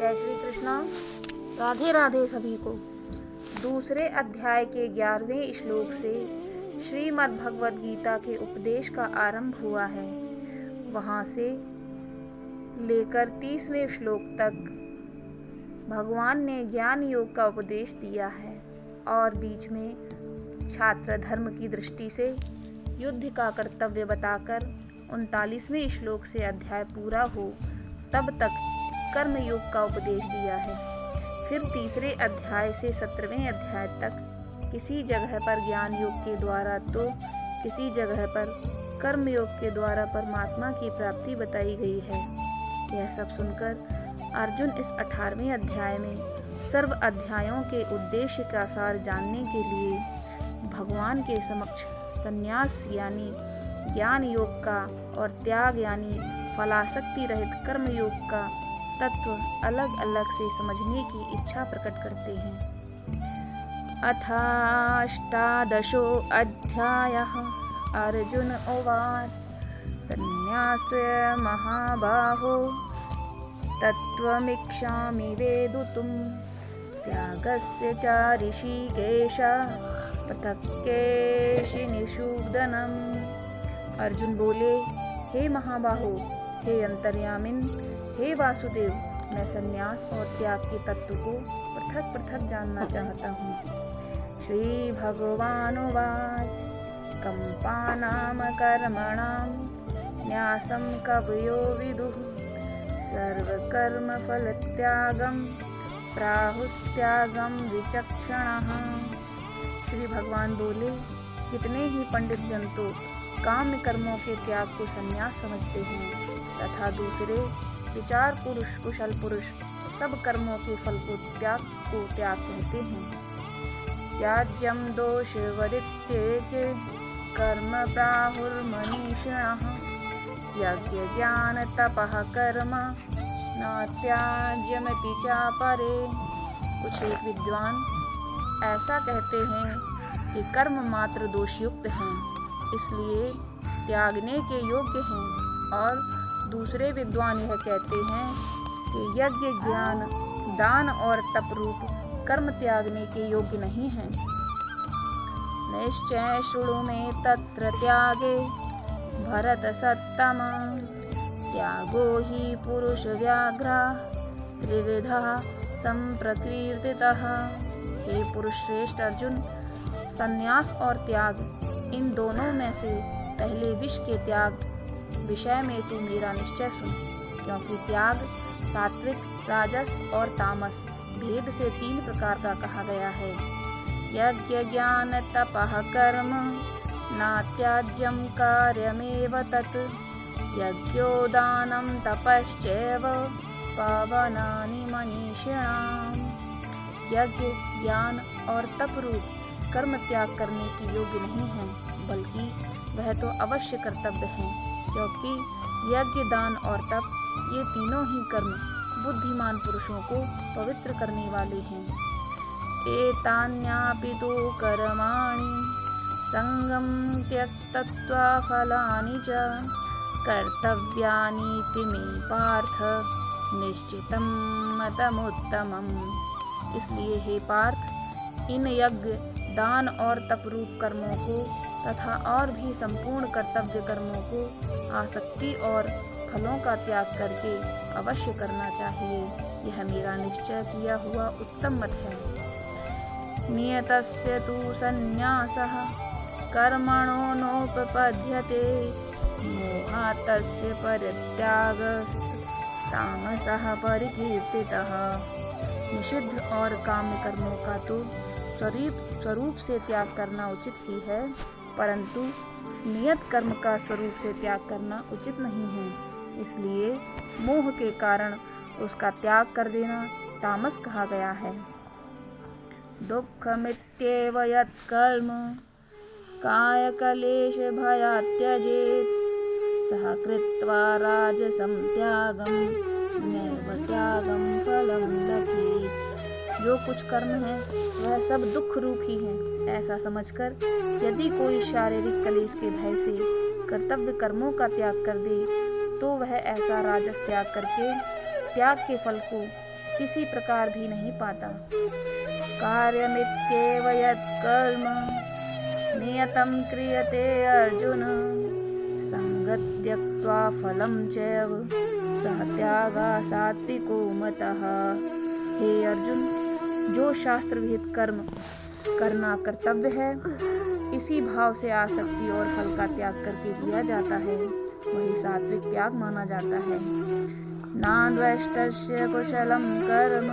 जय श्री कृष्णा। राधे राधे सभी को। दूसरे अध्याय के 11वें श्लोक से श्रीमद् भगवद गीता के उपदेश का आरंभ हुआ है। वहां से लेकर 30वें श्लोक तक भगवान ने ज्ञान योग का उपदेश दिया है और बीच में छात्र धर्म की दृष्टि से युद्ध का कर्तव्य बताकर 39वें श्लोक से अध्याय पूरा हो तब तक कर्म योग का उपदेश दिया है। फिर तीसरे अध्याय से 17वें अध्याय तक किसी जगह पर ज्ञान योग के द्वारा तो किसी जगह पर कर्म योग के द्वारा परमात्मा की प्राप्ति बताई गई है। यह सब सुनकर अर्जुन इस 18वें अध्याय में सर्व अध्यायों के उद्देश्य का सार जानने के लिए भगवान के समक्ष संन्यास यानी ज्ञान योग का और त्याग यानी फलासक्ति रहित कर्म योग का तत्व अलग अलग से समझने की इच्छा प्रकट करते हैं। अथाष्टादशो अध्यायः अर्जुन उवाच संन्यास महाबाहो तत्त्वमिच्छामि वेदितुं त्यागस्य च ऋषिकेश पृथक् केशिनिषूदनम्। अर्जुन बोले, हे महाबाहो, हे अंतर्यामिन, हे वासुदेव, मैं संन्यास और त्याग के तत्व को पृथक पृथक जानना चाहता हूँ। श्री भगवानुवाच कंपानां कर्मणां न्यासं कवयो विदुः सर्वकर्मफलत्यागं प्राहुस्त्यागं विचक्षणः। श्री भगवान बोले, कितने ही पंडित जन तो काम्य कर्मों के त्याग को संन्यास समझते हैं तथा दूसरे विचार पुरुष कुशल पुरुष सब कर्मों के फल को त्याग कहते हैं। त्याज्यम दोष वदित्येके कर्म प्राहुर्मनीषिणः यज्ञ ज्ञान तपः कर्म न त्याज्यमिति चापरे। कुछ एक विद्वान ऐसा कहते हैं कि कर्म मात्र दोषयुक्त हैं, इसलिए त्यागने के योग्य हैं, और दूसरे विद्वान यह कहते हैं कि यज्ञ ज्ञान दान और तप रूप कर्म त्यागने के योग्य नहीं हैं। निश्चय शृणु में तत्र त्यागे भरत सत्तम त्यागो हि पुरुष व्याघ्र त्रिविधः संप्रकीर्तितः। हे पुरुष श्रेष्ठ अर्जुन, संन्यास और त्याग इन दोनों में से पहले विष के त्याग विषय में तू मेरा निश्चय सुन, क्योंकि त्याग सात्विक राजस और तामस भेद से 3 प्रकार का कहा गया है। यज्ञ ज्ञान तपः कर्म नात्याज्यं कार्यमेव तत् यज्ञो दानं तपश्चैव पावनानि मनीषिणाम्। यज्ञ ज्ञान और तप रूप कर्म त्याग करने की योग्य नहीं है, बल्कि वह तो अवश्य कर्तव्य है, क्योंकि यज्ञ दान और तप ये तीनों ही कर्म बुद्धिमान पुरुषों को पवित्र करने वाले हैं। एतान्यापि तु कर्माणि संगं त्यक्त्वा फलानि च कर्तव्यानीति मे पार्थ निश्चितं मतमुत्तमम्। इसलिए हे पार्थ, इन यज्ञ दान और तप रूप कर्मों को तथा और भी संपूर्ण कर्तव्य कर्मों को आसक्ति और फलों का त्याग करके अवश्य करना चाहिए। यह मेरा निश्चय किया हुआ उत्तम मत है। नियतस्य तु संन्यासः कर्मणो नोपपद्यते मोहातस्य परित्यागस्तु तामसः परिकीर्तितः। निषिद्ध और काम्य कर्मों का तो स्वरूप से त्याग करना उचित ही है, परंतु नियत कर्म का स्वरूप से त्याग करना उचित नहीं है। इसलिए मोह के कारण उसका त्याग कर देना तामस कहा गया है। दुःखमित्येव यत्कर्म कायकलेश भयात् त्यजेत् सः कृत्वा राजसं त्यागं नैव त्यागं फलं लभेत्। जो कुछ कर्म है वह सब दुख रूप ही है, ऐसा समझकर यदि कोई शारीरिक कलेश के भय से कर्तव्य कर्मों का त्याग कर दे तो वह ऐसा राजस त्याग करके त्याग के फल को किसी प्रकार भी नहीं पाता। कार्यमित्येव यत्कर्म नियतं क्रियते अर्जुन, संगं त्यक्त्वा फलं चैव सः त्यागः सात्विको मतः। हे अर्जुन, जो शास्त्र विहित कर्म करना कर्तव्य है, इसी भाव से आसक्ति और फल का त्याग करके किया जाता है, वही सात्विक त्याग माना जाता है। नाद्वेष्टस्य कुशलं कर्म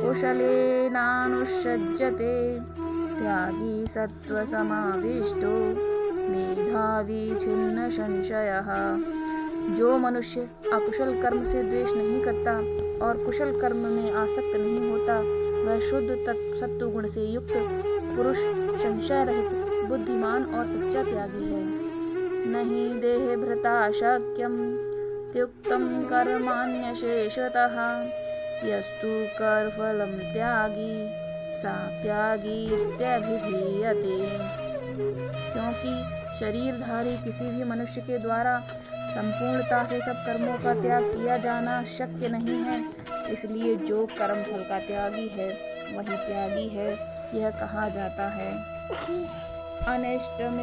कुशलेनानुसज्जते, त्यागी सत्त्वसमाविष्टो मेधावी छिन्न संशयः। जो मनुष्य अकुशल कर्म से द्वेष नहीं करता और कुशल कर्म में आसक्त नहीं होता, वह शुद्ध सत्व गुण से युक्त पुरुष, संशय रहित, बुद्धिमान और सच्चा त्यागी है। नहीं देह भृता शक्यम त्युक्तम कर्माण्यशेषतः, यस्तु कर्मफलं त्यागी सा त्यागी इत्यभिधीयते। क्योंकि शरीरधारी किसी भी मनुष्य के द्वारा संपूर्णता से सब कर्मों का त्याग किया जाना शक्य नहीं है, इसलिए जो कर्म फल का त्यागी है वही त्यागी है, यह कहा जाता है। अनिष्टम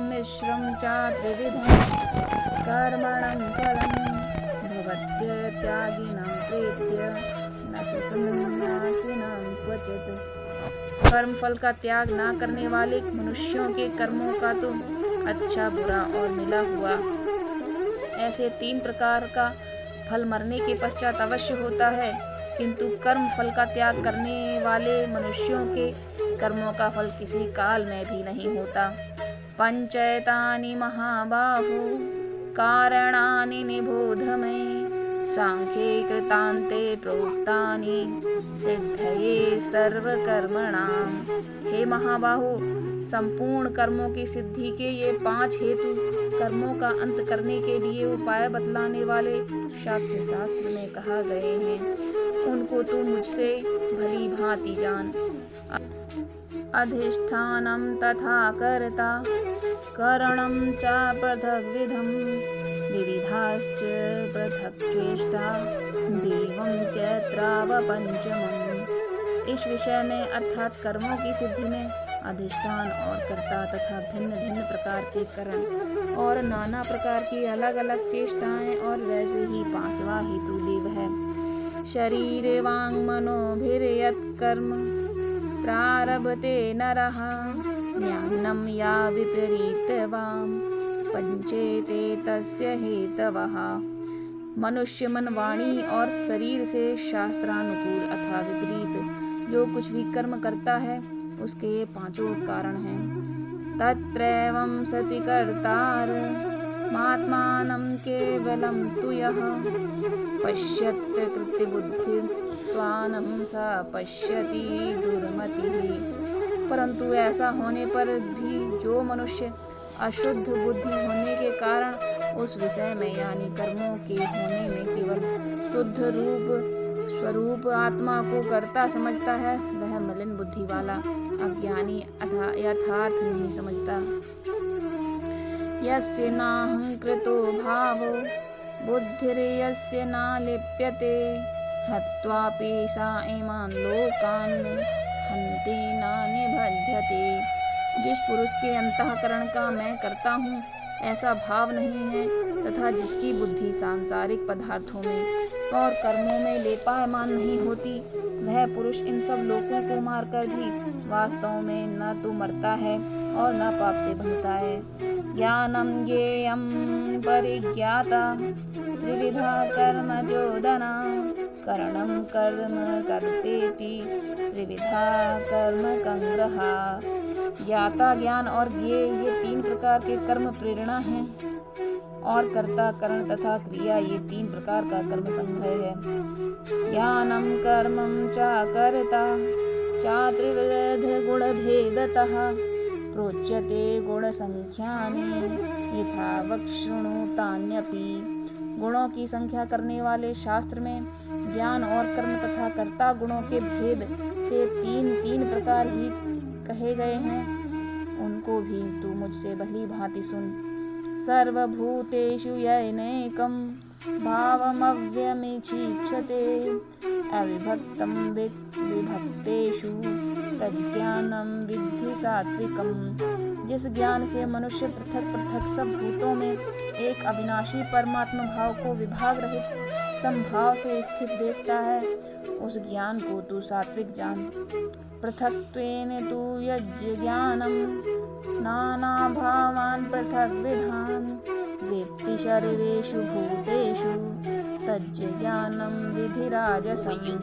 मिश्रम च त्रिविधं कर्मणं फलं भवत्यत्यागिनं प्रीत्य न तु सन्न्यासिनां क्वचित्। कर्म फल का त्याग ना करने वाले मनुष्यों के कर्मों का तो अच्छा, बुरा और मिला हुआ ऐसे 3 प्रकार का फल मरने के पश्चात अवश्य होता है, किंतु कर्म फल का त्याग करने वाले मनुष्यों के कर्मों का फल किसी काल में भी नहीं होता। पंचैतानि महाबाहो कारणानि निबोध मे, सांख्ये कृतान्ते प्रोक्तानि सिद्धये सर्वकर्मणाम्। हे महाबाहो, संपूर्ण कर्मों की सिद्धि के ये 5 हेतु कर्मों का अंत करने के लिए उपाय बतलाने वाले शास्त्र शास्त्र में कहा गए हैं, उनको तू मुझसे भली भांति जान। अधिष्ठानं तथा कर्ता करणं च पृथग्विधं, विविधाश्च पृथक् चेष्टा देवं चैत्रावपञ्चमम्। इस विषय में अर्थात कर्मों की सिद्धि में अधिष्ठान और कर्ता तथा भिन्न भिन्न प्रकार के करण और नाना प्रकार की अलग अलग चेष्टाएं और वैसे ही 5वां हेतु देव है। शरीरे वांग मनोभिर्यत् कर्म प्रारभते नरः, ज्ञानं या विपरीतवां पंचेते तस्य हेतवः। मनुष्य मन, वाणी और शरीर से शास्त्रानुकूल अथवा विपरीत जो कुछ भी कर्म करता है, उसके ये 5 कारण हैं। तत्रैवं सति कर्तारमात्मानं केवलं तु यः, पश्यत् कृत्यबुद्धित्वानं स पश्यति दुर्मतिः। परंतु ऐसा होने पर भी जो मनुष्य अशुद्ध बुद्धि होने के कारण उस विषय में यानी कर्मों के होने में केवल शुद्ध रूप स्वरूप आत्मा को कर्ता समझता है, वह मलिन बुद्धि वाला अज्ञानी यथार्थ नहीं समझता। यस्य नाहंकृतो भावो बुद्धिर्यस्य न लिप्यते, हत्वापि सा इमान् लोकान् हन्ति न निबध्यते। जिस पुरुष के अंतःकरण का मैं करता हूँ ऐसा भाव नहीं है तथा जिसकी बुद्धि सांसारिक पदार्थों में और कर्मों में लेपायमान नहीं होती, वह पुरुष इन सब लोकों को मारकर भी वास्तव में न तो मरता है और न पाप से बंधता है। ज्ञानं ज्ञेयं परिज्ञाता त्रिविधा कर्म चोदना, करणं कर्म कर्तेति त्रिविधा कर्म कंग्रहा। ज्ञाता, ज्ञान और ज्ञेय ये 3 प्रकार के कर्म प्रेरणा हैं और कर्ता, करण तथा क्रिया ये 3 प्रकार का कर्म संग्रह है। ज्ञानं कर्मं च कर्ता च त्रिविध गुणभेदतः, प्रोच्यते गुणसंख्यानि यथा वक्शृणुतान्यपि। गुणों की संख्या करने वाले शास्त्र में ज्ञान और कर्म तथा कर्ता गुणों के भेद से 3 प्रकार ही कहे गए हैं, उनको भी तू मुझसे भली भांति सुन। सर्वभूतेषु येनैकं भावमव्यमिच्छीक्षते अविभक्तं विभक्तेषु तज्ज्ञानं विद्धि सात्विकम्। जिस ज्ञान से मनुष्य पृथक पृथक सब भूतों में एक अविनाशी परमात्मा भाव को विभाग रहित समभाव से स्थित देखता है, उस ज्ञान को तू सात्विक जान। पृथक्त्वेन तु यज्ज्ञानं नाना भावान् पृथक विधान वेत्ति सर्वेषु भूतेषु तज्ज्ञानं विधि राजसम्।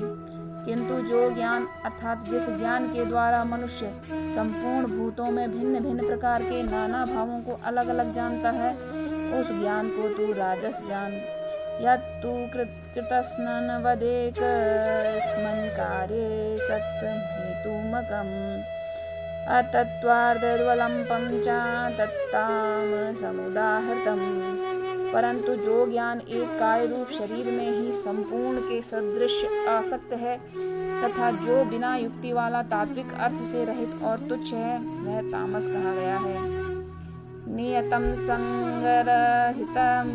किंतु जो ज्ञान अर्थात जिस ज्ञान के द्वारा मनुष्य संपूर्ण भूतों में भिन्न भिन्न प्रकार के नाना भावों को अलग अलग जानता है, उस ज्ञान को तू राजस जान। यत्तु कृतस्नन् वदेकस्मिन् कार्ये सत्यं हेतुमकम् अतत्त्वार्धद्वलम्पं च तत्तामसमुदाहृतम्। परंतु जो ज्ञान एक कार्य रूप शरीर में ही संपूर्ण के सदृश आसक्त है तथा जो बिना युक्ति वाला तात्विक अर्थ से रहित और तुच्छ है, वह तामस कहा गया है। नियतं संगरहितं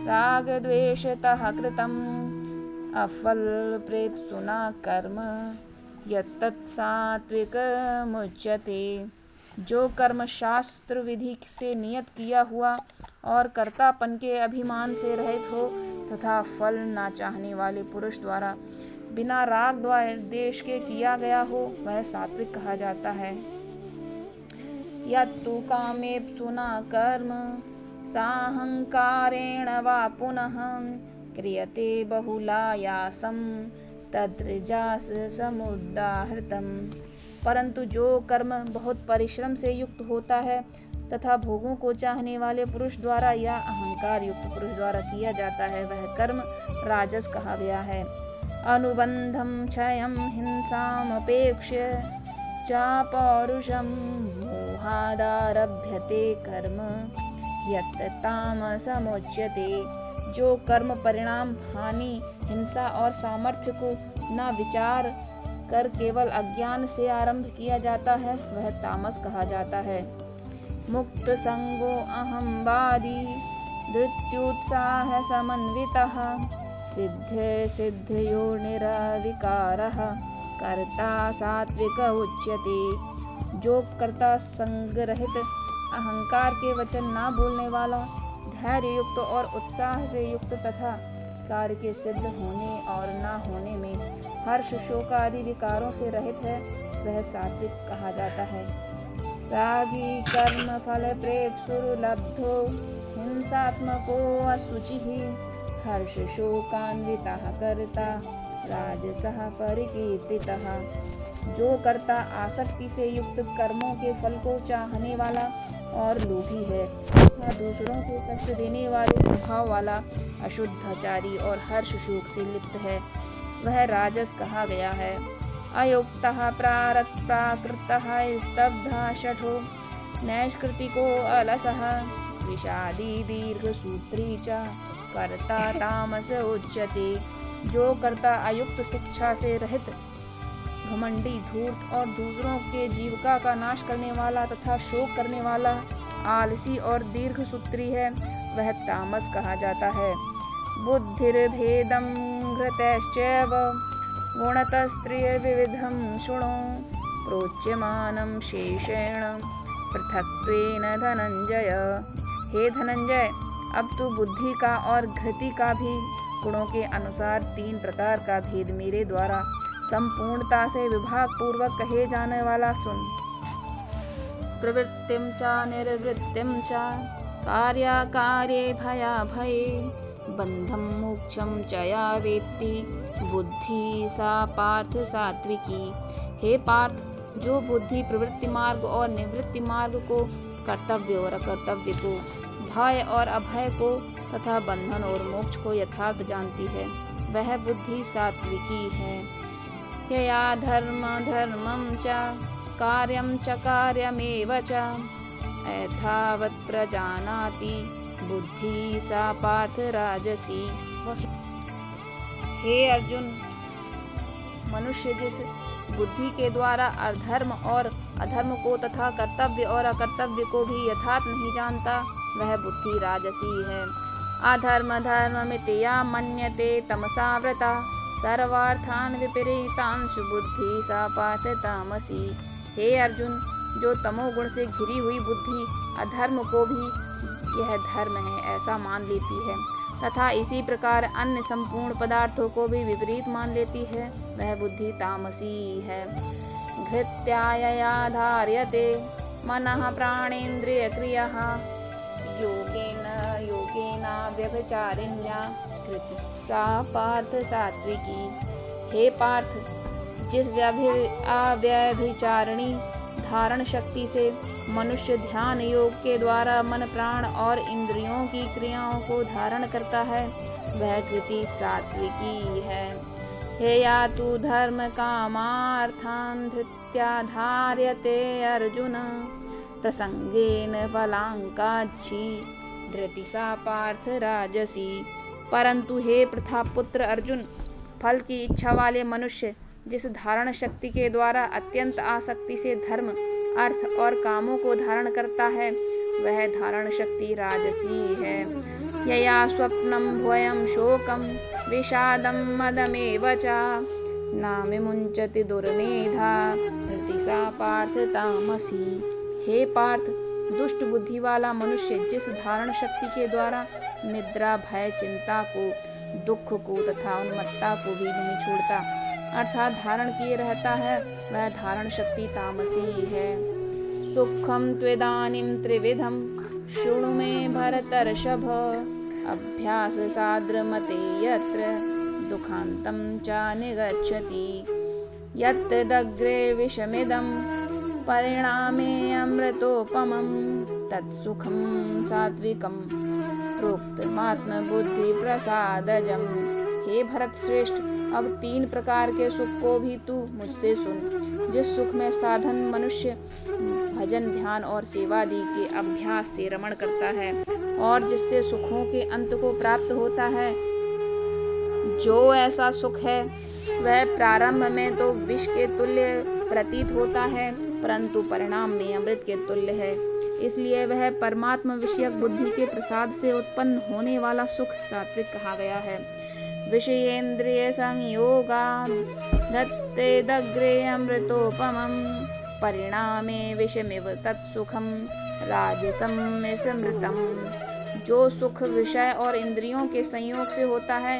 राग द्वेषतः कृतम् अफल प्रेप्सुना कर्म यत्तत् सात्विकमुच्यते। जो कर्म शास्त्र विधि से नियत किया हुआ और कर्तापन के अभिमान से रहित हो तथा फल ना चाहने वाले पुरुष द्वारा बिना राग द्वेष के किया गया हो, वह सात्विक कहा जाता है। यत्तु कामेप्सुना कर्म साहंकारेण वा पुनः क्रियते बहुलायासं तद्रजस समुदाहृतम्। परंतु जो कर्म बहुत परिश्रम से युक्त होता है तथा भोगों को चाहने वाले पुरुष द्वारा या अहंकार युक्त पुरुष द्वारा किया जाता है, वह कर्म राजस कहा गया है। अनुबंधं क्षयं हिंसामपेक्ष्य च पौरुषं मोहादारभ्यते कर्म यत् तामसमुच्यते। जो कर्म परिणाम हानि हिंसा और सामर्थ्य को न विचार कर केवल अज्ञान से आरंभ किया जाता है, वह तामस कहा जाता है। मुक्त संगो अहंवादी धृत्युत्साह समन्वितः सिद्ध सिद्धयो निरविकारः कर्ता सात्विक उच्यते। जो कर्ता संग रहित अहंकार के वचन ना बोलने वाला, धैर्य युक्त और उत्साह से युक्त तथा कार्य के सिद्ध होने और न होने में हर्ष शोक आदि विकारों से रहित है, वह सात्विक कहा जाता है। रागी कर्म फल प्रेप्सुर्लब्धो हिंसात्मको असुचिः हर्ष शोकान्वितः कर्ता राजसः परिकीर्तितः। जो कर्ता आसक्ति से युक्त कर्मों के फल को चाहने वाला और लोभी है तथा दूसरों को कष्ट देने वाले स्वभाव वाला अशुद्धाचारी और हर्ष शोक से लिप्त है, वह राजस कहा गया है। अयुक्तः प्राकृतः स्तब्धः शठो नैष्कृतिको अलसः विषादी दीर्घसूत्री च कर्ता तामस उच्यते। जो कर्ता अयुक्त शिक्षा से रहित घमंडी धूर्त और दूसरों के जीविका का नाश करने वाला तथा शोक करने वाला आलसी और दीर्घ सूत्री है, वह तामस कहा जाता है। बुद्धिर्भेदं घृतश्चैव गुणतस्त्रिय विविधं शृणु प्रोच्यमानं शेषेण पृथक्त्वेन धनंजय। हे धनंजय, अब तू बुद्धि का और घृति का भी गुणों के अनुसार 3 प्रकार का भेद मेरे द्वारा संपूर्णता से विभाग पूर्वक कहे जाने वाला सुन। प्रवृत्तिं च निर्वृत्तिं च कार्याकार्ये भयाभये बंधं मोक्षं च या वेत्ति बुद्धि सा पार्थ सात्विकी। हे पार्थ, जो बुद्धि प्रवृत्ति मार्ग और निवृत्ति मार्ग को, कर्तव्य और अकर्तव्य को, भय और अभय को तथा बंधन और मोक्ष को यथार्थ जानती है, वह बुद्धि सात्विकी है। यया धर्म धर्मं च कार्यं च कार्यमेव च यथावत् प्रजानाति बुद्धि सा पार्थ राजसी। हे अर्जुन, मनुष्य जिस बुद्धि के द्वारा अधर्म और अधर्म को तथा कर्तव्य और अकर्तव्य को भी यथार्थ नहीं जानता, वह बुद्धि राजसी है। अधर्म धर्ममिति या मन्यते तमसा व्रता सर्वार्थान विपरीतांशु बुद्धि सा पार्थ तामसी। हे अर्जुन, जो तमोगुण से घिरी हुई बुद्धि अधर्म को भी यह धर्म है ऐसा मान लेती है तथा इसी प्रकार अन्य संपूर्ण पदार्थों को भी विपरीत मान लेती है, वह बुद्धि तामसी है। धृत्यायया धार्यते मनः प्राणेन्द्रिय क्रियः योगेन व्यभिचारिण्या धृति सा पार्थ सात्विकी। हे पार्थ, जिस अव्यभिचारिणी धारण शक्ति से मनुष्य ध्यान योग के द्वारा मन प्राण और इंद्रियों की क्रियाओं को धारण करता है, वह कृति सात्विकी है। हे या तु धर्म कामार्थान् धृत्या धार्यते अर्जुन प्रसंगेन फलांकाक्षी धृति सा पार्थ राजसी। परंतु हे प्रथापुत्र अर्जुन, फल की इच्छा वाले मनुष्य जिस धारण शक्ति के द्वारा अत्यंत आसक्ति से धर्म अर्थ और कामों को धारण करता है, वह धारण शक्ति राजसी है। यया स्वप्नम भयं शोकम विषादम मदमेव च न विमुंचति दुर्मेधा धृति सा पार्थ तामसी। हे पार्थ, दुष्ट बुद्धि वाला मनुष्य जिस धारण शक्ति के द्वारा निद्रा भय चिंता को दुख को तथा उन्मत्ता को भी नहीं छोड़ता अर्थात धारण किए रहता है, वह धारण शक्ति तामसी है। सुखम त्वेदानीं त्रिविधम शृणु मे भरतर्षभ अभ्यास साद्रमते यत्र दुखांतं च निगच्छति यत्तदग्रे विषमिदं परिणामे अमृतोपमं तत्सुखं सात्विकं प्रोक्तमात्मबुद्धि प्रसादजम्। हे भरत श्रेष्ठ, अब 3 प्रकार के सुख को भी तू मुझसे सुन। जिस सुख में साधन मनुष्य भजन ध्यान और सेवादि के अभ्यास से रमण करता है और जिससे सुखों के अंत को प्राप्त होता है, जो ऐसा सुख है वह प्रारंभ में तो विष के तुल्य प्रतीत होता है, परंतु परिणाम में अमृत के तुल्य है। इसलिए वह परमात्मा विषयक बुद्धि के प्रसाद से उत्पन्न होने वाला सुख सात्विक कहा गया है। विषयेन्द्रिय संयोगा दत्तेदग्रे अमृतोपमं परिणामे विषमिव तत्सुखम राजसम स्मृतम। जो सुख विषय और इंद्रियों के संयोग से होता है,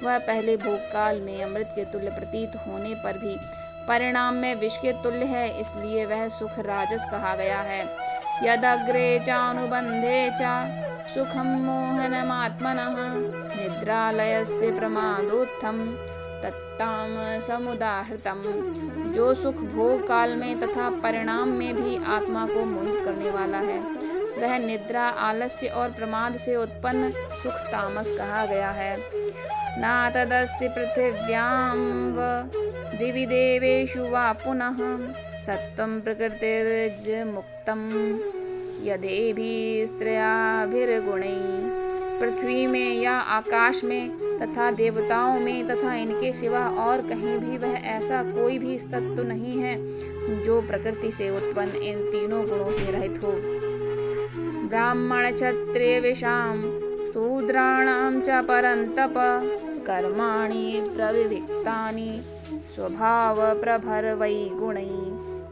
वह पहले भोगकाल में अमृत के तुल्य प्रतीत होने पर भी परिणाम में विष के तुल्य है, इसलिए वह सुख राजस कहा गया है। यदग्रे चानुबंधे च सुखम मोहनमात्मनः निद्रालयस्य प्रमादोत्थम तत्ताम समुदाहृतम। जो सुख भोग काल में तथा परिणाम में भी आत्मा को मोहित करने वाला है, वह निद्रा आलस्य और प्रमाद से उत्पन्न सुख तामस कहा गया है। ना तदस्ति पृथिव्यां व दिवि देवेषु वा पुनः सत्वं प्रकृतिर्मुक्तं यदेभिः स्त्रियाभिर्गुणैः। पृथ्वी में या आकाश में तथा देवताओं में तथा इनके सिवा और कहीं भी वह ऐसा कोई भी तत्व नहीं है जो प्रकृति से उत्पन्न इन तीनों गुणों से रहित हो। ब्राह्मण क्षत्रिय विषाम शूद्राणां च परन्तप कर्माणि प्रविविक्तानि स्वभाव प्रभर वै गुणैः।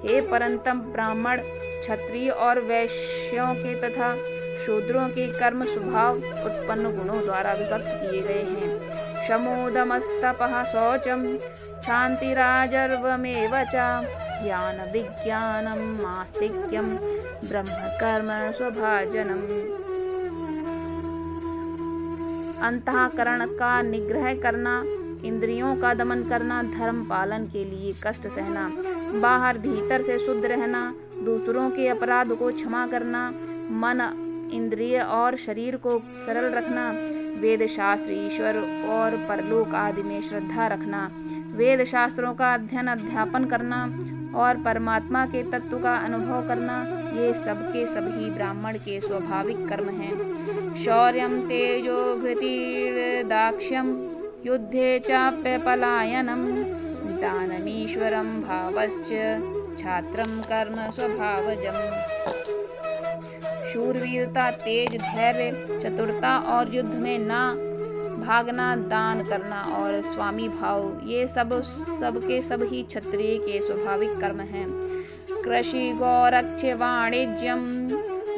हे परंतप, ब्राह्मण क्षत्रिय और वैश्यों के तथा शूद्रों के कर्म स्वभाव उत्पन्न गुणों द्वारा विभक्त किए गए हैं। शमोदमस्तपः शौचम क्षान्तिराजर्वमेव च ज्ञान विज्ञानम आस्तिक्यम ब्रह्म कर्म स्वभाजनम। अंतःकरण का निग्रह करना, इंद्रियों का दमन करना, धर्म पालन के लिए कष्ट सहना, बाहर भीतर से शुद्ध रहना, दूसरों के अपराध को क्षमा करना, मन इंद्रिय और शरीर को सरल रखना, वेद शास्त्र ईश्वर और परलोक आदि में श्रद्धा रखना, वेद शास्त्रों का अध्ययन अध्यापन करना और परमात्मा के तत्व का अनुभव करना, ये सबके सभी ब्राह्मण के स्वाभाविक कर्म हैं। शौर्यं तेजो धृतिर्दाक्ष्यं युद्धे चाप्य पलायनम दानमीश्वरं भावश्च छात्रं कर्म स्वभावजम्। शूरवीरता, तेज, धैर्य, चतुरता और युद्ध में ना भागना, दान करना और स्वामी भाव, ये सबके सब ही क्षत्रिय के स्वाभाविक कर्म हैं। कृषि, गौरक्ष्य, वाणिज्यम,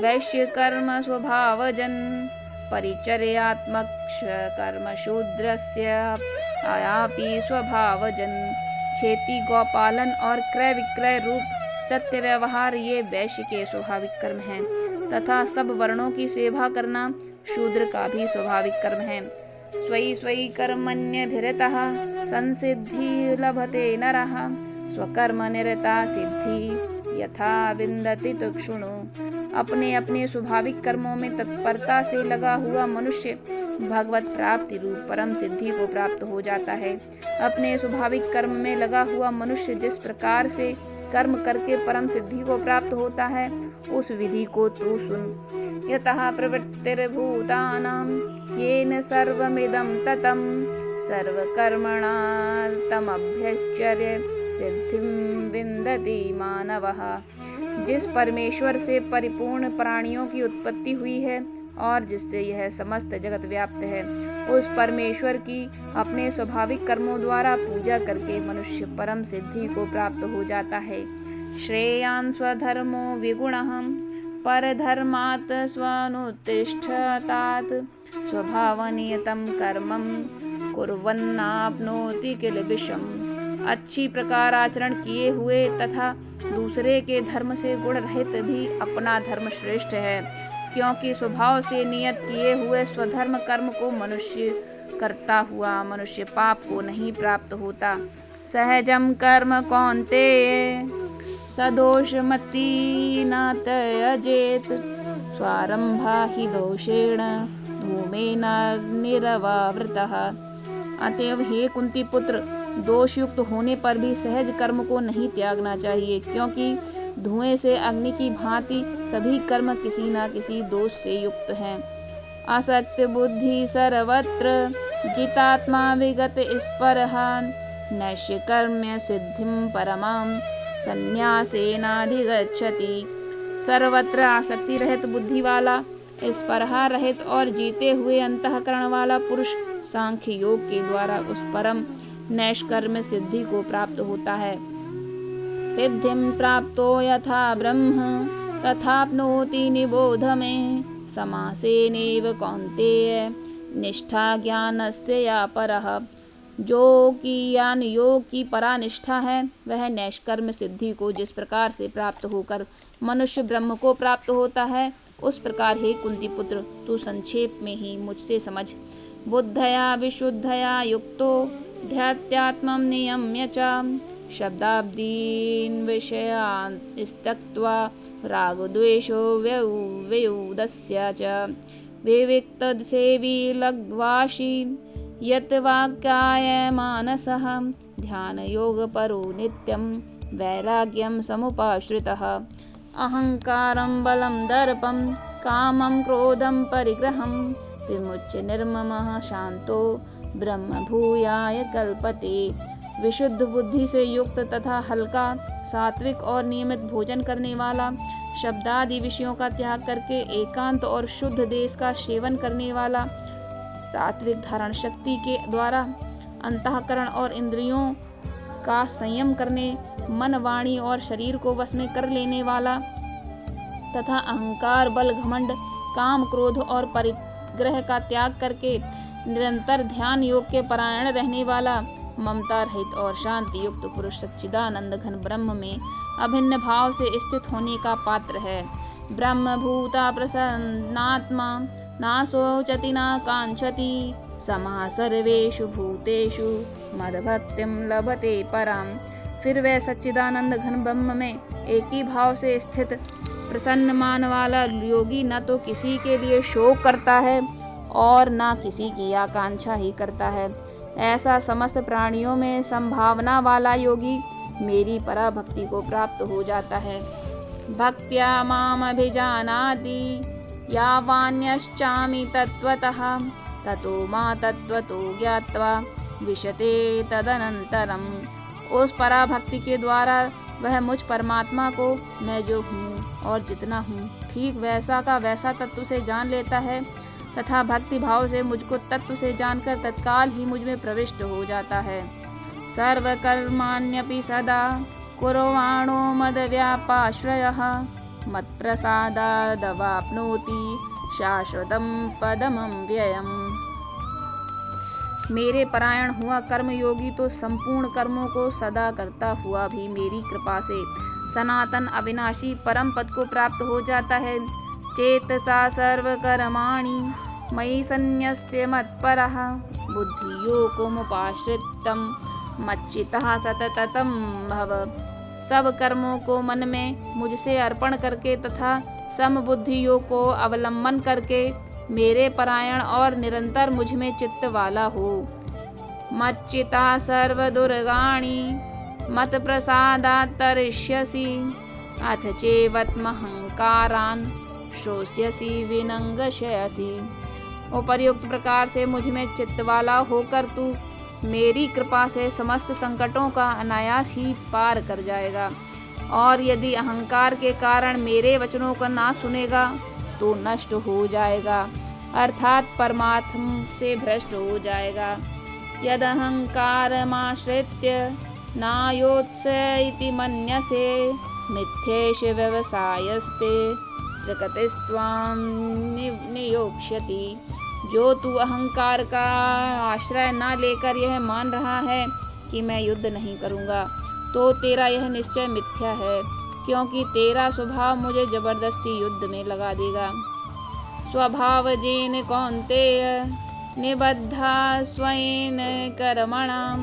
वैश्य कर्म स्वभावजन, परिचर्यात्मक कर्म शूद्रस्य आयापि स्वभावजन। खेती, गौपालन और क्रय विक्रय रूप सत्य व्यवहार ये वैश्य के स्वाभाविक कर्म हैं तथा सब वर्णों की सेवा करना शूद्र का भी स्वाभाविक कर्म है। स्वई स्वई कर्मण्यभिरतः संसिद्धि लभते नरः, स्वकर्म निरता सिद्धि यथा विन्दति तुक्षुणु। अपने अपने स्वाभाविक कर्मों में तत्परता से लगा हुआ मनुष्य भगवत प्राप्ति रूप परम सिद्धि को प्राप्त हो जाता है। अपने स्वाभाविक कर्म में लगा हुआ मनुष्य जिस प्रकार से कर्म करके परम सिद्धि को प्राप्त होता है, उस विधि को तू सुन। यतः प्रवृत्तिर्भूतानां येन सर्वमिदं ततं, सर्वकर्मणा तमभ्यचर्य सिद्धिं विन्दति मानवः। जिस परमेश्वर से परिपूर्ण प्राणियों की उत्पत्ति हुई है और जिससे यह समस्त जगत व्याप्त है, उस परमेश्वर की अपने स्वाभाविक कर्मों द्वारा पूजा करके मनुष्य परम सिद्धि को प्राप्त हो जाता है। श्रेयान् स्वधर्मो विगुणः परधर्मात् स्वनुतिष्ठतात्, स्वभावनियतं कर्मं कुर्वन्नाप्नोति किल्बिषम्। अच्छी प्रकार आचरण किए हुए तथा दूसरे के धर्म से गुण रहित भी अपना धर्म श्रेष्ठ है, क्योंकि स्वभाव से नियत किए हुए स्वधर्म कर्म को मनुष्य करता हुआ मनुष्य पाप को नहीं प्राप्त होता। सहजम कर्म कौन्तेय सदोषमति न त्यजेत, स्वारंभा हि दोषेण धूमेन अग्निरवावृतः। अतएव हे कुंती पुत्र, दोषयुक्त होने पर भी सहज कर्म को नहीं त्यागना चाहिए, क्योंकि धुएं से अग्नि की भांति सभी कर्म किसी न किसी दोष से युक्त हैं। असक्त बुद्धि सर्वत्र जितात्मा विगत स्परः, नैष्य कर्म्य सिद्धिं परमां संन्यासेनाधिगच्छति। सर्वत्र आसक्ति रहित बुद्धि वाला, स्पर्हा रहित और जीते हुए अंतःकरण वाला पुरुष सांख्य योग के द्वारा उस परम नैष्कर्म सिद्धि को प्राप्त होता है। सिद्धिं प्राप्तो यथा ब्रह्म तथाप्नोति निबोध मे, समासेनैव कौन्तेय निष्ठा ज्ञानस्य या परः। जो कि ज्ञान योग की परानिष्ठा है, वह नैष्कर्म सिद्धि को जिस प्रकार से प्राप्त होकर मनुष्य ब्रह्म को प्राप्त होता है, उस प्रकार हे कुंती पुत्र, तू संक्षेप में ही मुझसे समझ। बुद्धया विशुद्धया युक्तो ध्यात्यात्मं नियम्य च, शब्दाब्दीन् विषयान् त्यक्त्वा रागद्वेषो व्युदस्य च, विविक्तसेवी लग्वाशी यत् वाक्याय मानसः, ध्यानयोगपरो नित्यं वैराग्यं समुपाश्रितः। अहंकारं बलं दर्पं कामं क्रोधं परिग्रहं, विमुच्य निर्ममः शांतो ब्रह्म भूयाय कल्पते। विशुद्ध बुद्धि से युक्त तथा हल्का, सात्विक और नियमित भोजन करने वाला, शब्दादि विषयों का त्याग करके एकांत और शुद्ध देश का सेवन करने वाला, सात्विक धारण शक्ति के द्वारा अंतःकरण और इंद्रियों का संयम करने, मन, वाणी और शरीर को वश में कर लेने वाला तथा अहंकार, बल, घमंड, काम, क्रोध और परिग्रह का त्याग करके निरंतर ध्यान योग के परायण रहने वाला, ममता रहित और शांति युक्त पुरुष सच्चिदानंद घन ब्रह्म में अभिन्न भाव से स्थित होने का पात्र है। ब्रह्म भूता प्रसन्नात्मा ना शोचति ना कांक्षति, समः सर्वेषु भूतेषु मद्भक्तिं लभते पराम। फिर वह सच्चिदानंद घन ब्रह्म में एक ही भाव से स्थित प्रसन्न मान वाला योगी न तो किसी के लिए शोक करता है और न किसी की आकांक्षा ही करता है। ऐसा समस्त प्राणियों में संभावना वाला योगी मेरी पराभक्ति को प्राप्त हो जाता है। भक्त्या माम अभिजानाति यावान्यश्चामि तत्त्वतः, ततो मा तत्त्वतो ज्ञात्वा विशते तदनंतरम। उस पराभक्ति के द्वारा वह मुझ परमात्मा को मैं जो हूँ और जितना हूँ ठीक वैसा का वैसा तत्व से जान लेता है तथा भक्ति भाव से मुझको तत्व से जानकर तत्काल ही मुझ में प्रविष्ट हो जाता है। सर्वकर्माण्यपि सदा कुर्वाणो मद्व्यापाश्रयः मत्प्रसादादवाप्नोति शाश्वतं पदमव्ययम्। मेरे परायण हुआ कर्मयोगी तो संपूर्ण कर्मों को सदा करता हुआ भी मेरी कृपा से सनातन अविनाशी परम पद को प्राप्त हो जाता है। चेतसा सर्वकर्माणि मयि सन्न्यस्य मत्परः बुद्धियोगमुपाश्रितं मच्चित्तः सततं भव। सब कर्मों को मन में मुझसे अर्पण करके तथा समबुद्धि योग को अवलंबन करके मेरे परायण और निरंतर मुझ में चित्त वाला हो। मच्चिता सर्वदुर्गाणि मत प्रसादात् तरिष्यसि अथ चेवत्महंकारान् श्रोष्यसि विनंगस्यसि। उपर्युक्त प्रकार से मुझ में चित्त वाला होकर तू मेरी कृपा से समस्त संकटों का अनायास ही पार कर जाएगा, और यदि अहंकार के कारण मेरे वचनों को ना सुनेगा तो नष्ट हो जाएगा, अर्थात परमात्मा से भ्रष्ट हो जाएगा। यद अहंकारमाश्रित्य नायोत्स इति मन्यसे मिथ्येष व्यवसायस्ते प्रकृतिस्त्वां नियोक्ष्यति। जो तू अहंकार का आश्रय न लेकर यह मान रहा है कि मैं युद्ध नहीं करूंगा, तो तेरा यह निश्चय मिथ्या है, क्योंकि तेरा स्वभाव मुझे जबरदस्ती युद्ध में लगा देगा। स्वभावजेन कौन्तेय निबद्धा स्वयेन कर्मणां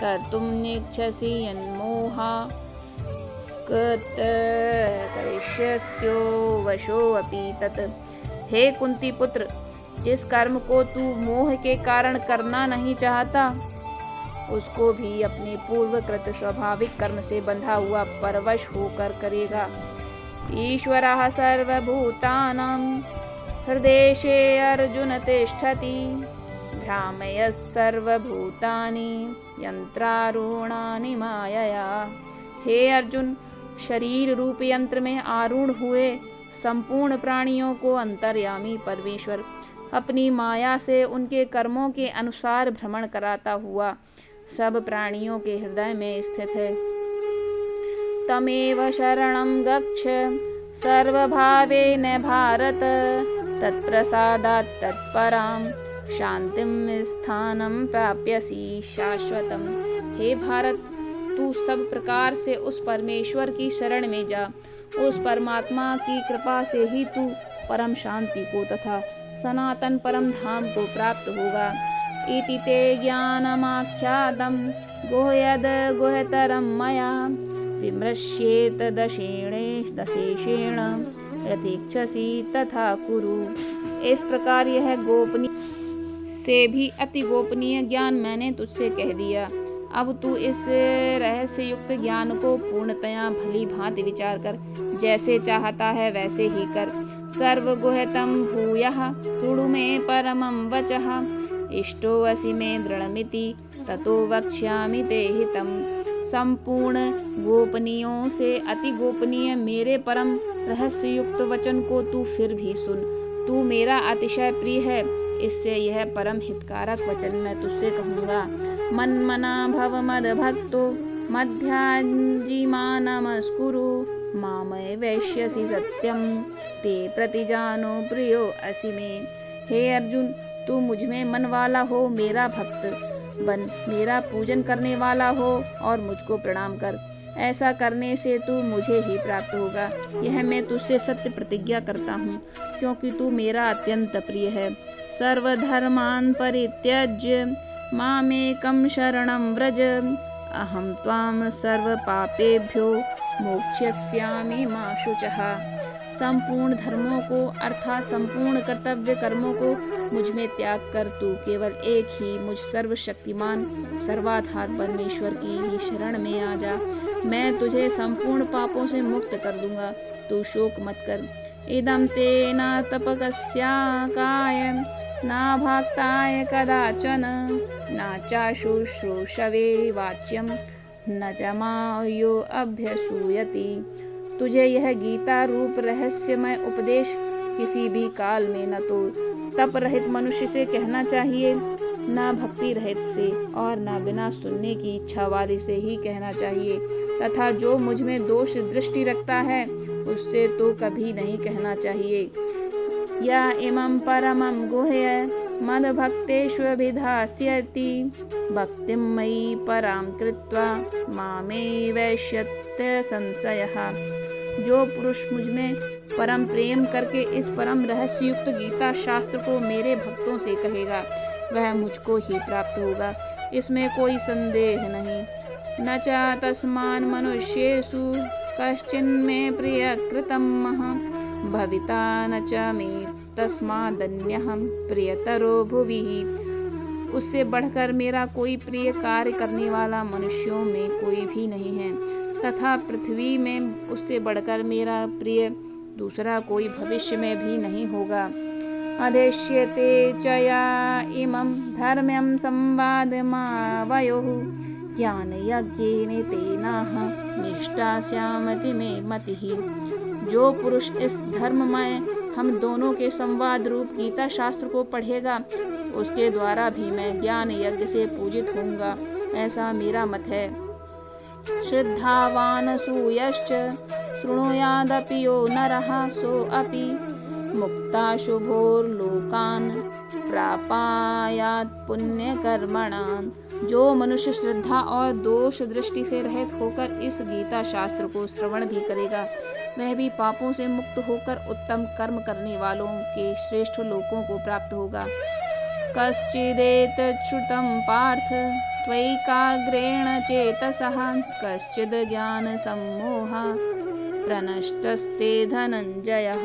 कर्तुं निच्छसि यन्मोहात् करिष्यस्यो वशोऽपि तत्। हे कुंती पुत्र, जिस कर्म को तू मोह के कारण करना नहीं चाहता उसको भी अपने पूर्वकृत स्वाभाविक कर्म से बंधा हुआ परवश होकर करेगा। ईश्वरः सर्वभूतानां हृदेशे अर्जुन तिष्ठति भ्रामयः सर्वभूतानि यंत्रारूणानि मायया। हे अर्जुन, शरीर रूप यंत्र में आरूढ़ हुए संपूर्ण प्राणियों को अंतर्यामी परमेश्वर अपनी माया से उनके कर्मों के अनुसार भ्रमण कराता हुआ सब प्राणियों के हृदय में स्थित है। तमेव शरणं गच्छ सर्वभावेन भारत तत्प्रसादात् तत्परां शांतिं स्थानं प्राप्यसि शाश्वतम्। हे भारत, तू सब प्रकार से उस परमेश्वर की शरण में जा। उस परमात्मा की कृपा से ही तू परम शांति को तथा सनातन परम धाम को प्राप्त होगा। इति ते ज्ञानमाख्यातं गुह्यद् गुह्यतरं मया विमृश्येत दशेषेण यथेच्छसि तथा कुरु। इस प्रकार यह गोपनीय से भी अति गोपनीय ज्ञान मैंने तुझसे कह दिया। अब तू इस रहस्य युक्त ज्ञान को पूर्णतया भली भांति विचार कर, जैसे चाहता है वैसे ही कर। सर्वगुह्यतं भूयः शृणु मे परमं वचः इष्टोऽसि मे दृढ़मिति ततो वक्ष्यामि ते हितम्। संपूर्ण गोपनीयों से अति गोपनीय मेरे परम रहस्य युक्त वचन को तू फिर भी सुन। तू मेरा अतिशय प्रिय है, इससे यह परम हितकारक वचन मैं तुझसे कहूँगा। मन्मना भव मद्भक्तो मध्याजीमानमस्कुरु मामय वैश्यसि सत्यम ते प्रतिजानो प्रियो असि मे। हे अर्जुन, तू मुझ में मन वाला हो, मेरा भक्त बन, मेरा पूजन करने वाला हो और मुझको प्रणाम कर। ऐसा करने से तू मुझे ही प्राप्त होगा, यह मैं तुझसे सत्य प्रतिज्ञा करता हूँ, क्योंकि तू मेरा अत्यंत प्रिय है। सर्वधर्मान् परित्यज्य मामेकं शरणं व्रज अहं त्वां सर्वपापेभ्यो मोक्ष्यस्यामि मा शुचः। संपूर्ण धर्मों को अर्थात संपूर्ण कर्तव्य कर्मों को मुझ में त्याग कर तू केवल एक ही मुझ सर्वशक्तिमान सर्वाधार परमेश्वर की ही शरण में आ जा। मैं तुझे संपूर्ण पापों से मुक्त कर दूंगा, तू शोक मत कर। इदं ते न तपकस्याकाय न भाक्ताय कदाचन न च शुश्रूषवे वाच्यं न च मायो अभ्यसूयति। तुझे यह गीता रूप रहस्यमय उपदेश किसी भी काल में न तो तप रहित मनुष्य से कहना चाहिए, न भक्ति रहित से, और न बिना सुनने की इच्छा वाले से ही कहना चाहिए, तथा जो मुझ में दोष दृष्टि रखता है उससे तो कभी नहीं कहना चाहिए। या इमं परमं गुह्य मद्भक्तेष्वभिधास्यति भक्तिं मयि परां कृत्वा मामे वैश्यत्य संशयः। जो पुरुष मुझ में परम प्रेम करके इस परम रहस्य युक्त गीता शास्त्र को मेरे भक्तों से कहेगा, वह मुझको ही प्राप्त होगा, इसमें कोई संदेह नहीं। न च तस्मान् मनुष्येषु कश्चिन्मे प्रियकृतमः भविता न च मे तस्मादन्यः प्रियतरो भुवि। उससे बढ़कर मेरा कोई प्रिय कार्य करने वाला मनुष्यों में कोई भी नहीं है, तथा पृथ्वी में उससे बढ़कर मेरा प्रिय दूसरा कोई भविष्य में भी नहीं होगा। अधेष्यते च या इमं धर्म्यं संवादमावयोः ज्ञान यज्ञेन तेनाह निष्ठा स्यामति मे मतिः। जो पुरुष इस धर्ममय हम दोनों के संवाद रूप गीता शास्त्र को पढ़ेगा, उसके द्वारा भी मैं ज्ञान यज्ञ से पूजित होऊंगा, ऐसा मेरा मत है। श्रद्धावान सूयश्च शृणुयादपि यो नरः सोऽपि मुक्ता शुभोर्लोकान् प्रापायात् पुण्यकर्मणान्। जो मनुष्य श्रद्धा और दोष दृष्टि से रहित होकर इस गीता शास्त्र को श्रवण भी करेगा, वह भी पापों से मुक्त होकर उत्तम कर्म करने वालों के श्रेष्ठ लोकों को प्राप्त होगा। कश्चिदेतच्छ्रुतं पार्थ त्वैकाग्रेण चेतसः कश्चिद् ज्ञानसम्मोहः प्रनष्टस्ते धनंजयः।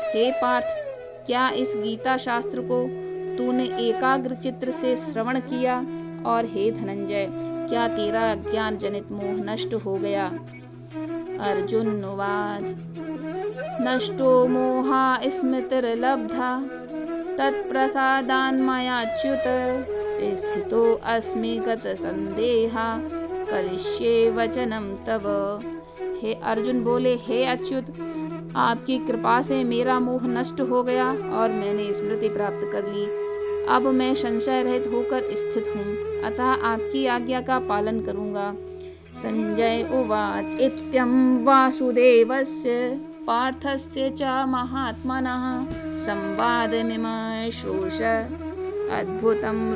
हे पार्थ, क्या इस गीता शास्त्र को तूने एकाग्र चित्र से श्रवण किया? और हे धनंजय, क्या तेरा ज्ञान जनित मोह नष्ट हो गया? अर्जुन उवाच नष्टो मोहा स्मृतिर्लब्धा तत्प्रसादान् मयाच्युत स्थितो अस्मि गतसन्देहा करिष्ये वचनं तव। हे अर्जुन बोले, हे अच्युत, आपकी कृपा से मेरा मोह नष्ट हो गया और मैंने स्मृति प्राप्त कर ली। अब मैं संशय रहित होकर स्थित हूँ, अतः आपकी आज्ञा का पालन करूँगा। संजय उवाच इत्यं वासुदेवस्य पार्थस्य च महात्मनः संवादमिमं श्रोष अद्भुतं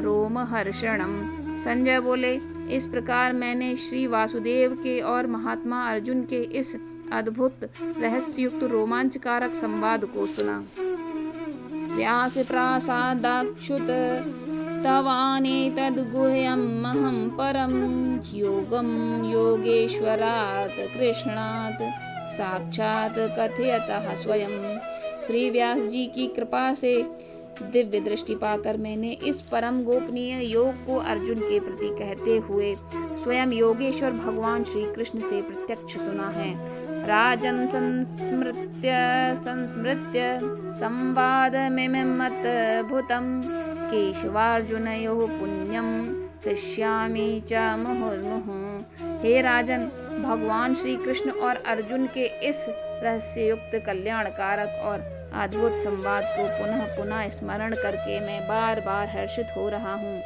रोमहर्षणम्। संजय बोले, इस प्रकार मैंने श्री वासुदेव के और महात्मा अर्जुन के इस अद्भुत रहस्ययुक्त रोमांचकारक संवाद को सुना। व्यास प्रासादाच्युत तवानेतद्गुह्यमहं परं योगं योगेश्वरात् कृष्णात् साक्षात् कथयतः स्वयं। श्री व्यास जी की कृपा से दिव्य दृष्टि पाकर मैंने इस परम गोपनीय योग को अर्जुन के प्रति कहते हुए स्वयं योगेश्वर भगवान श्री कृष्ण से प्रत्यक्ष सुना है। राजन् संस्मृत्य संवादमिममद्भुतं केशवार्जुनयोः पुण्यं हृष्यामि च मुहुर्मुहुः। हे राजन, भगवान श्री कृष्ण और अर्जुन के इस रहस्ययुक्त कल्याणकारक और अद्भुत संवाद को पुनः पुनः स्मरण करके मैं बार बार हर्षित हो रहा हूँ।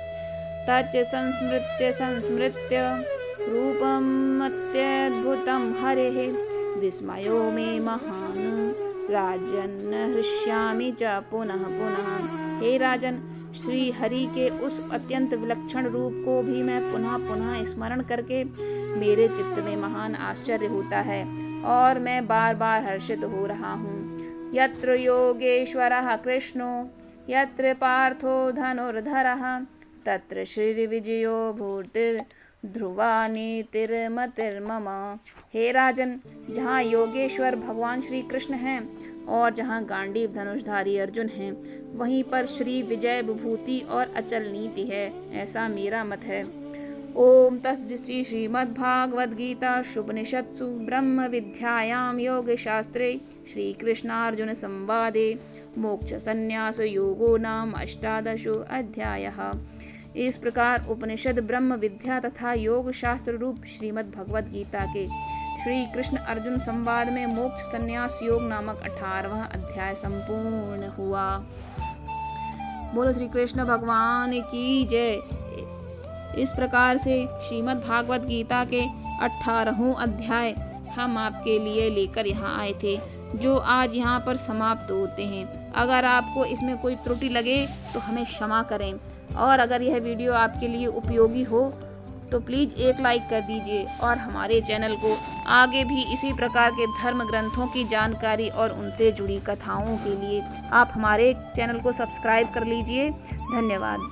तच्च संस्मृत्य रूपमत्यद्भुतं हरेः विस्मयो मे महान् राजन् हृष्यामि च पुनः पुनः। हे राजन, श्री हरि के उस अत्यंत विलक्षण रूप को भी मैं पुनः पुनः स्मरण करके मेरे चित्त में महान आश्चर्य होता है और मैं बार बार हर्षित हो रहा हूँ। यत्र योगेश्वरः कृष्णो यत्र पार्थो धनुर्धरः तत्र श्रीर्विजयो भूतिर्ध्रुवा नीतिर्मतिर्मम। हे राजन, जहाँ योगेश्वर भगवान श्री कृष्ण हैं और जहाँ गांडीव धनुषधारी अर्जुन हैं, वहीं पर श्री विजय विभूति और अचल नीति है, ऐसा मेरा मत है। ओम तत्सदिति श्रीमद्भागवद्गीता उपनिषत्सु ब्रह्म विद्यायां योगशास्त्रे श्रीकृष्णार्जुन संवादे मोक्ष संन्यास योगो नाम 18 अध्यायः। इस प्रकार उपनिषद ब्रह्म विद्या तथा योग शास्त्र रूप श्रीमद् भगवद गीता के श्री कृष्ण अर्जुन संवाद में मोक्ष संन्यास योग नामक 18वां अध्याय संपूर्ण हुआ। बोलो श्री कृष्ण भगवान की जय। इस प्रकार से श्रीमद् भागवत गीता के 18वां अध्याय हम आपके लिए लेकर यहाँ आए थे, जो आज यहाँ पर समाप्त होते हैं। अगर आपको इसमें कोई त्रुटि लगे तो हमें क्षमा करें, और अगर यह वीडियो आपके लिए उपयोगी हो तो प्लीज़ एक लाइक कर दीजिए, और हमारे चैनल को आगे भी इसी प्रकार के धर्म ग्रंथों की जानकारी और उनसे जुड़ी कथाओं के लिए आप हमारे चैनल को सब्सक्राइब कर लीजिए। धन्यवाद।